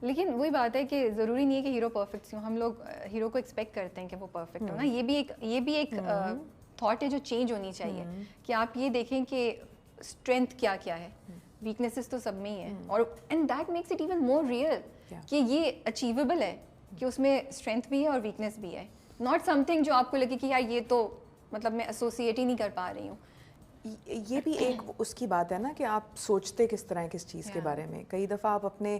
لیکن وہی بات ہے کہ ضروری نہیں ہے کہ ہیرو پرفیکٹ ہوں. ہم لوگ ہیرو کو ایکسپیکٹ کرتے ہیں کہ وہ پرفیکٹ ہو نا. یہ بھی ایک تھاٹ ہے جو چینج ہونی چاہیے کہ آپ یہ دیکھیں کہ اسٹرینتھ کیا کیا ہے, ویکنیسز تو سب میں ہی ہیں, اور and that makes it even more real کہ یہ اچیویبل ہے کہ اس میں اسٹرینتھ بھی ہے اور ویکنیس بھی ہے, ناٹ سم تھنگ جو آپ کو لگے کہ یار یہ تو مطلب میں ایسوسیٹ ہی نہیں کر پا رہی ہوں. یہ بھی ایک اس کی بات ہے نا کہ آپ سوچتے کس طرح کس چیز کے بارے میں. کئی دفعہ آپ اپنے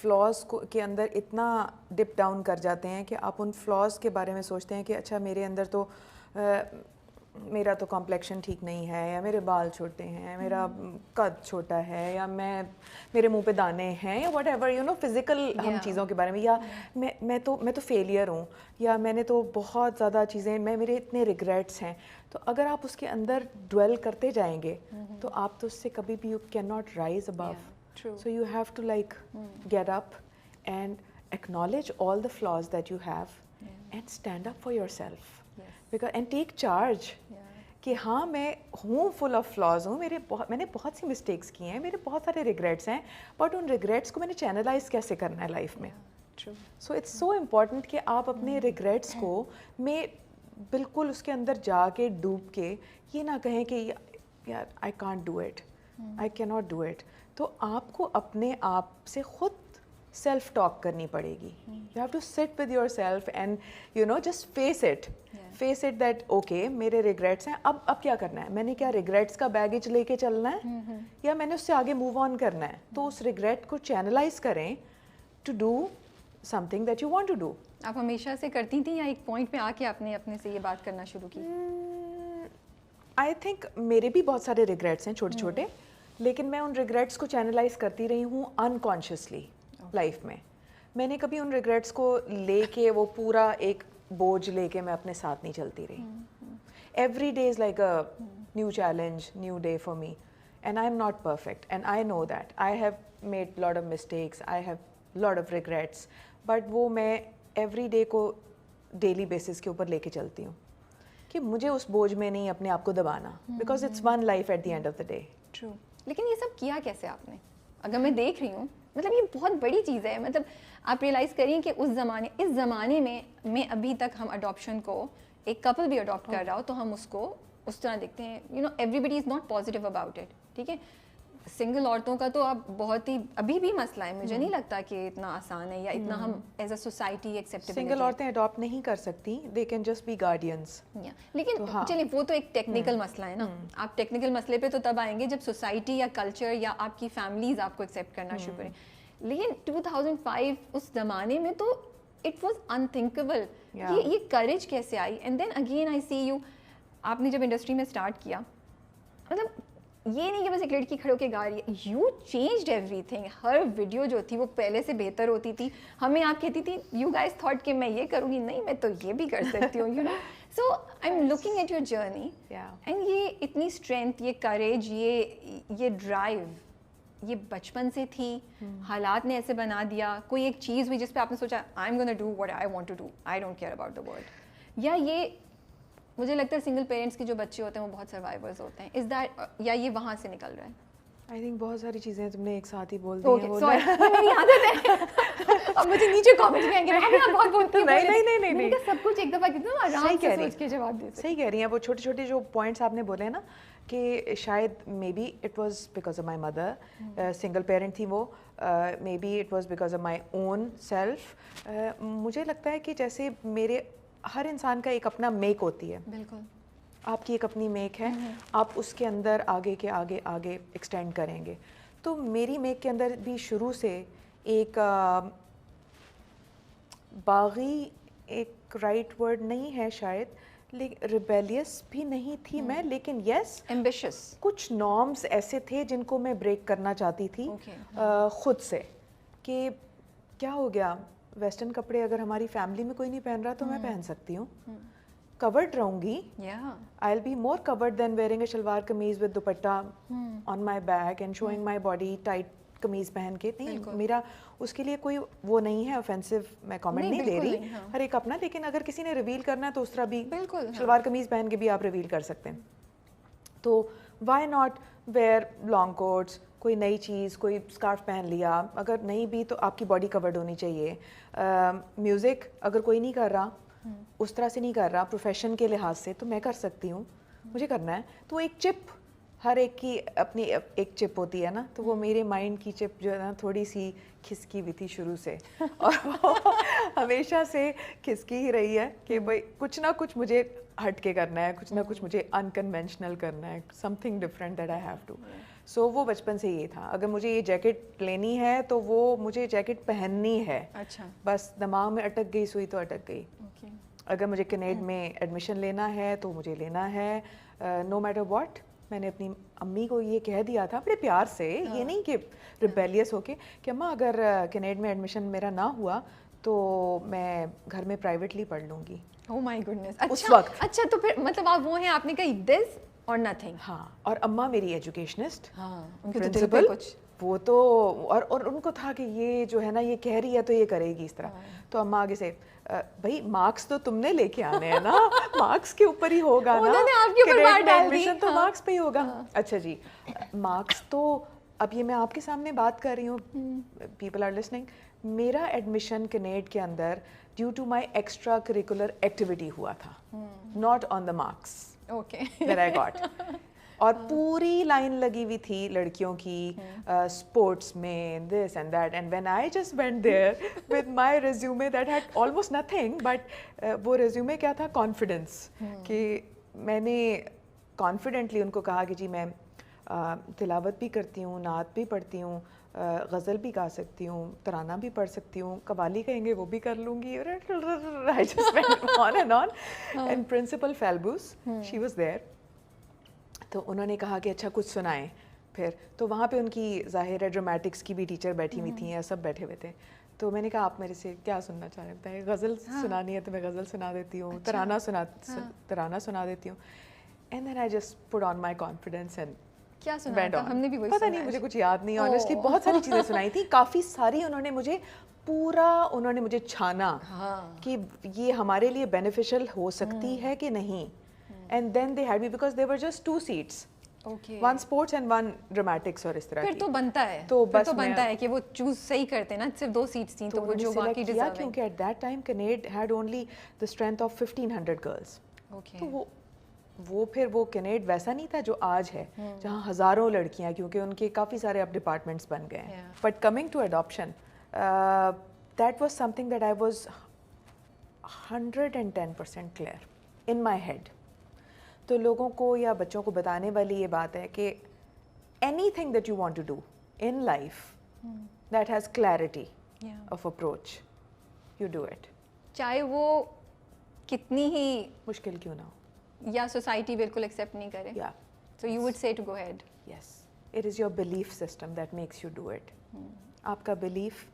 فلاز کے اندر اتنا ڈپ ڈاؤن کر جاتے ہیں کہ آپ ان فلاز کے بارے میں سوچتے ہیں کہ اچھا میرے اندر تو میرا تو کمپلیکشن ٹھیک نہیں ہے, یا میرے بال چھوٹے ہیں, میرا قد چھوٹا ہے, یا میرے منہ پہ دانے ہیں, یا whatever you know physical ہم چیزوں کے بارے میں, یا میں تو فیلئر ہوں, یا میں نے تو بہت زیادہ چیزیں, میرے اتنے ریگریٹس ہیں. تو اگر آپ اس کے اندر ڈویل کرتے جائیں گے تو آپ تو اس سے کبھی بھی you can not rise above. So you have to like get up and acknowledge all the flaws that you have and stand up for yourself and take charge کہ ہاں میں ہوں فل آف فلاز ہوں, میں نے بہت سی mistakes کی ہیں, میرے بہت سارے ریگریٹس ہیں, بٹ ان ریگریٹس کو میں نے چینلائز کیسے کرنا ہے لائف میں. سو اٹس سو امپورٹنٹ کہ آپ اپنے ریگریٹس کو میں بالکل اس کے اندر جا کے ڈوب کے یہ نہ کہیں کہ یار آئی کانٹ ڈو اٹ, آئی کی ناٹ ڈو اٹ. تو آپ کو اپنے آپ سے خود سیلف ٹاک کرنی پڑے گی. You have to sit with yourself and you know just face it that okay میرے ریگریٹس ہیں, اب کیا کرنا ہے, میں نے کیا ریگریٹس کا بیگیج لے کے چلنا ہے یا میں نے اس سے آگے موو آن کرنا ہے. تو اس ریگریٹ کو چینلائز کریں to do something that you want to do. آپ ہمیشہ سے کرتی تھیں یا ایک پوائنٹ پہ آ کے آپ نے اپنے سے یہ بات کرنا شروع کی؟ آئی تھنک میرے بھی بہت سارے ریگریٹس ہیں چھوٹے چھوٹے, لیکن میں ان ریگریٹس کو چینلائز کرتی رہی ہوں انکانشیسلی لائف میں. میں نے کبھی ان ریگریٹس کو لے کے وہ پورا ایک بوجھ لے کے میں اپنے ساتھ نہیں چلتی رہی. Every is like a new challenge, new day for me, and I am not perfect and I know that I have made lot of mistakes, I have lot of regrets, but وہ میں every کو daily basis کے اوپر لے کے چلتی ہوں کہ مجھے اس بوجھ میں نہیں اپنے آپ کو دبانا, because it's one life at the end of the day. True. لیکن یہ سب کیا کیسے آپ نے؟ اگر میں دیکھ رہی ہوں مطلب یہ بہت بڑی چیز ہے. مطلب آپ ریئلائز کریے کہ اس زمانے میں ابھی تک ہم اڈاپشن کو, ایک کپل بھی اڈاپٹ کر رہا ہو تو ہم اس کو اس طرح دیکھتے ہیں, you know everybody is not positive about it. ٹھیک ہے, سنگل عورتوں کا تو اب بہت ہی ابھی بھی مسئلہ ہے. مجھے نہیں لگتا کہ اتنا آسان ہے یا اتنا ہم as a society acceptable. Single عورتیں اڈاپٹ نہیں کر سکتی, they can just be guardians. لیکن چلیے وہ تو ایک ٹیکنیکل مسئلہ ہے نا. آپ ٹیکنیکل مسئلے پہ تو تب آئیں گے جب سوسائٹی یا کلچر یا آپ کی فیملیز آپ کو ایکسیپٹ کرنا شروع کریں. لیکن 2005 اس زمانے میں تو اٹ واز انتھنکیبل. یہ کریج کیسے آئی؟ And then again I see you, آپ نے جب انڈسٹری میں اسٹارٹ کیا, مطلب یہ نہیں کہ بس ایک لڑکی کھڑے ہو کے گا رہی ہے, you changed every thing. Hare video جو تھی وہ پہلے سے بہتر ہوتی تھی. ہمیں آپ کہتی تھی یو گائز تھاٹ کہ میں یہ کروں گی, نہیں میں تو یہ بھی کر سکتی ہوں, you know. So I am looking at your journey and یہ اتنی اسٹرینتھ, یہ کریج, یہ ڈرائیو یہ بچپن سے تھی, حالات نے ایسے بنا دیا, کوئی ایک چیز ہوئی جس پہ آپ نے سوچا I am gonna do what I want to do, I don't care about the world, یا یہ مجھے لگتا ہے سنگل پیرنٹس کے جو بچے ہوتے ہیں وہ بہت سروائیورز ہوتے ہیں, از دیٹ, یا یہ وہاں سے نکل رہا ہے؟ آئی تھنک بہت ساری چیزیں تم نے ایک ساتھ ہی بول دی ہیں. میری عادت ہے, اب مجھے نیچے کامنٹ میں آئیں گے ہم بہت بولتی ہیں. نہیں سب کچھ ایک دفعہ کتنا آرام سے سوچ کے جواب دے. صحیح کہہ رہی ہیں. وہ چھوٹے چھوٹے جو پوائنٹس آپ نے بولے ہیں نا کہ شاید maybe it was because of my mother, single parent تھی وہ, maybe it was because of my own self. مجھے لگتا ہے کہ جیسے میرے ہر انسان کا ایک اپنا میک ہوتی ہے. بالکل, آپ کی ایک اپنی میک ہے, آپ اس کے اندر آگے کے آگے آگے ایکسٹینڈ کریں گے. تو میری میک کے اندر بھی شروع سے ایک باغی, ایک رائٹ ورڈ نہیں ہے شاید, لیکن ریبیلیس بھی نہیں تھی میں, لیکن یس ایمبیشس. کچھ نارمس ایسے تھے جن کو میں بریک کرنا چاہتی تھی خود سے, کہ کیا ہو گیا, ویسٹرن کپڑے اگر ہماری فیملی میں کوئی نہیں پہن رہا تو میں پہن سکتی ہوں, covered رہوں گی. I'll be more covered than wearing a shalwar kameez with dupatta on my back and showing my body tight قمیض پہن کے. نہیں, میرا اس کے لیے کوئی وہ نہیں ہے offensive, میں کامنٹ نہیں دے رہی, ہر ایک اپنا. لیکن اگر کسی نے ریویل کرنا ہے تو اس طرح بھی شلوار قمیض پہن کے بھی آپ ریویل کر سکتے ہیں. تو why not wear long coats, کوئی نئی چیز, کوئی اسکارف پہن لیا, اگر نہیں بھی تو آپ کی باڈی کورڈ ہونی چاہیے. میوزک اگر کوئی نہیں کر رہا, اس طرح سے نہیں کر رہا پروفیشن کے لحاظ سے, تو میں کر سکتی ہوں, مجھے کرنا ہے. تو ایک چپ, ہر ایک کی اپنی ایک چپ ہوتی ہے نا, تو وہ میرے مائنڈ کی چپ جو ہے نا تھوڑی سی کھسکی ہوئی تھی شروع سے, اور وہ ہمیشہ سے کھسکی ہی رہی ہے کہ بھائی کچھ نہ کچھ مجھے ہٹ کے کرنا ہے, کچھ نہ کچھ مجھے انکنونشنل کرنا ہے, something different that I have to. So وہ بچپن سے یہ تھا, اگر مجھے یہ جیکٹ لینی ہے تو وہ مجھے جیکٹ پہننی ہے. اچھا, بس دماغ میں اٹک گئی سوئی تو اٹک گئی. اگر مجھے کینیڈ میں ایڈمیشن لینا ہے تو مجھے لینا ہے, نو میٹر واٹ. میں نے اپنی امی کو یہ کہہ دیا تھا بڑے پیار سے, یہ نہیں کہ ریبیلیس ہو کے, کہ اماں اگر کینیڈ میں ایڈمیشن میرا نہ ہوا تو میں گھر میں پرائیویٹلی پڑھ لوں گی. Oh my goodness. اس وقت. اچھا تو پھر مطلب آپ وہ ہیں, آپ نے کہا دس اور نتھنگ. ہاں, اور اماں میری ایجوکیشنسٹ, ان کے پرنسپل, کچھ وہ تو اور ان کو تھا کہ یہ جو ہے نا یہ کہہ رہی ہے تو یہ کرے گی اس طرح. تو اماں آگے سے, بھائی مارکس تو تم نے لے کے آنے ہیں نا, مارکس کے اوپر ہی ہوگا نا, انہوں نے آپ کے اوپر بات ڈال دی. ایڈمیشن تو مارکس پہ ہی ہوگا. اچھا جی, مارکس تو اب یہ میں آپ کے سامنے بات کر رہی ہوں, پیپل آر لسننگ. میرا ایڈمیشن کینیڈ کے اندر due to my extra curricular activity ہوا تھا, not on the marks that I got. اور پوری لائن لگی ہوئی تھی لڑکیوں کی اسپورٹس میں, this and that, and when I just went there with my resume that had almost nothing but وہ ریزیومے کیا تھا, کانفیڈنس. کہ میں نے کانفیڈنٹلی ان کو کہا کہ جی میں تلاوت بھی کرتی ہوں, نعت بھی پڑھتی ہوں, غزل بھی گا سکتی ہوں, ترانہ بھی پڑھ سکتی ہوں, قوالی کہیں گے وہ بھی کر لوں گی. I just went on and on. And Principal Falbus, she was there. تو انہوں نے کہا کہ اچھا کچھ سنائیں. پھر تو وہاں پہ ان کی ظاہر ہے ڈرامٹکس کی بھی ٹیچر بیٹھی ہوئی تھیں, سب بیٹھے ہوئے تھے. تو میں نے کہا آپ میرے سے کیا سننا چاہ رہے ہیں, غزل سنانی ہے تو میں غزل سنا دیتی ہوں, ترانہ سنا دیتی ہوں. And then I just put on my confidence and کیا سنا تھا, ہم نے بھی وہی پتہ نہیں, مجھے کچھ یاد نہیں آنیسٹلی. بہت ساری چیزیں سنائی تھیں, کافی ساری. انہوں نے مجھے انہوں نے مجھے چھانا کہ یہ ہمارے لیے بینیفیشل ہو سکتی ہے کہ نہیں. And then they had me because they were just 2 seats, one sports and one dramatics, اور اس طرح پھر تو بنتا ہے, تو بس بنتا ہے کہ وہ چوز صحیح کرتے ہیں نا, صرف 2 seats تھیں تو وہ جو واقعی ڈیزرو ہے. کیونکہ at that time Kinnaird had only the strength of 1500 girls. تو وہ پھر وہ کینیڈ ویسا نہیں تھا جو آج ہے, جہاں ہزاروں لڑکیاں, کیونکہ ان کے کافی سارے اب ڈپارٹمنٹس بن گئے ہیں. But coming to adoption, that was something that I was 110% clear in my head. تو لوگوں کو یا بچوں کو بتانے والی یہ بات ہے کہ anything that you want to do in life that has clarity of approach, you do it, چاہے وہ کتنی ہی مشکل کیوں نہ ہو یا سوسائٹی بالکل ایکسیپٹ نہیں کرے. So you would say to go ahead. Yes, it is your belief system that makes you do it. آپ کا belief,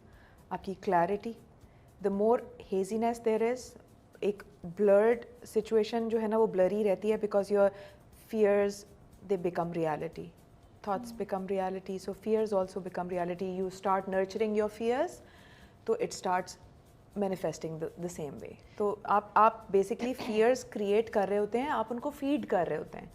آپ کی clarity, the more haziness there is, ایک blurred situation جو ہے نا وہ blurry رہتی ہے because your fears they become reality, thoughts become reality, so fears also become reality. You start nurturing your fears, so it starts manifesting the same way. تو آپ basically fears create کر رہے ہوتے ہیں, آپ ان کو فیڈ کر رہے ہوتے ہیں.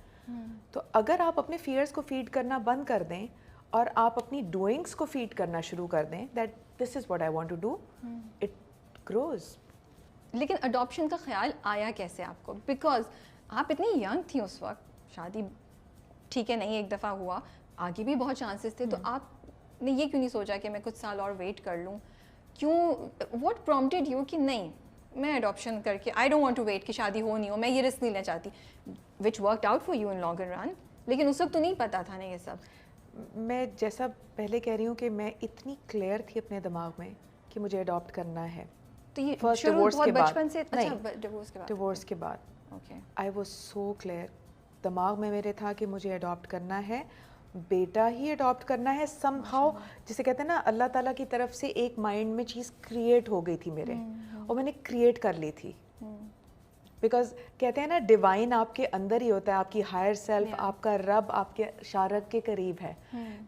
تو اگر آپ اپنے فیئرس کو فیڈ کرنا بند کر دیں اور آپ اپنی ڈوئنگس کو فیڈ کرنا شروع کر دیں, that this is what I want to do, it grows. لیکن اڈاپشن کا خیال آیا کیسے آپ کو, بیکاز آپ اتنی ینگ تھیں اس وقت, شادی ٹھیک ہے نہیں ایک دفعہ ہوا, آگے بھی بہت چانسز تھے, تو آپ نے یہ کیوں نہیں سوچا کہ میں کچھ سال اور ویٹ کر لوں, کیوں, واٹ پرومپٹڈ یو کہ نہیں میں اڈاپشن کر کے, I don't want to wait کہ شادی ہو نہیں ہو, میں یہ رسک نہیں لینا چاہتی, which worked out for you in longer run, لیکن اس وقت تو نہیں پتا تھا نا یہ سب. میں جیسا پہلے کہہ رہی ہوں کہ میں اتنی کلیئر تھی اپنے دماغ میں کہ مجھے اڈاپٹ کرنا ہے. تو یہ فرسٹ ڈیورس کے بعد, بچپن سے, ڈیورس کے بعد, آئی واز سو کلیئر, دماغ میں میرے تھا کہ مجھے اڈاپٹ کرنا ہے, بیٹا ہی اڈاپٹ کرنا ہے. سم ہاؤ جسے کہتے ہیں نا اللہ تعالیٰ کی طرف سے ایک مائنڈ میں چیز کریٹ ہو گئی تھی میرے, اور میں نے کریٹ کر لی تھی. بیکاز کہتے ہیں نا ڈیوائن آپ کے اندر ہی ہوتا ہے, آپ کی ہائر سیلف, آپ کا رب آپ کے شارک کے قریب ہے.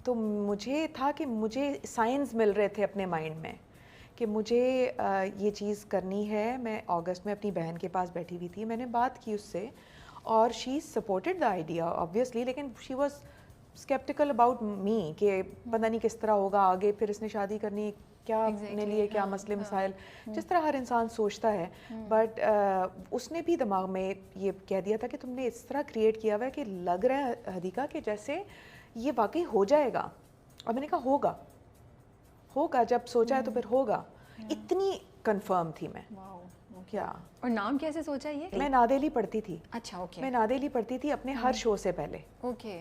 تو مجھے تھا کہ مجھے سائنس مل رہے تھے اپنے مائنڈ میں کہ مجھے یہ چیز کرنی ہے. میں اگست میں اپنی بہن کے پاس بیٹھی ہوئی تھی, میں نے بات کی اس سے, اور she supported the idea obviously, لیکن she was sceptical about me کہ پتہ نہیں کس طرح ہوگا آگے, پھر اس نے شادی کرنی, کیا اپنے لیے کیا مسئلے مسائل, جس طرح ہر انسان سوچتا ہے. بٹ اس نے بھی دماغ میں یہ کہہ دیا تھا کہ تم نے اس طرح کریٹ کیا ہوا ہے کہ لگ رہا ہے حدیقہ کہ جیسے یہ واقعی ہو جائے گا. اور میں نے کہا ہوگا, جب سوچا ہے تو پھر ہوگا. اتنی کنفرم تھی میں. کیا اور نام کیسے سوچا یہ؟ میں نادیلی پڑھتی تھی. اچھا اوکے. میں نادیلی پڑھتی تھی اپنے ہر شو سے پہلے. اوکے.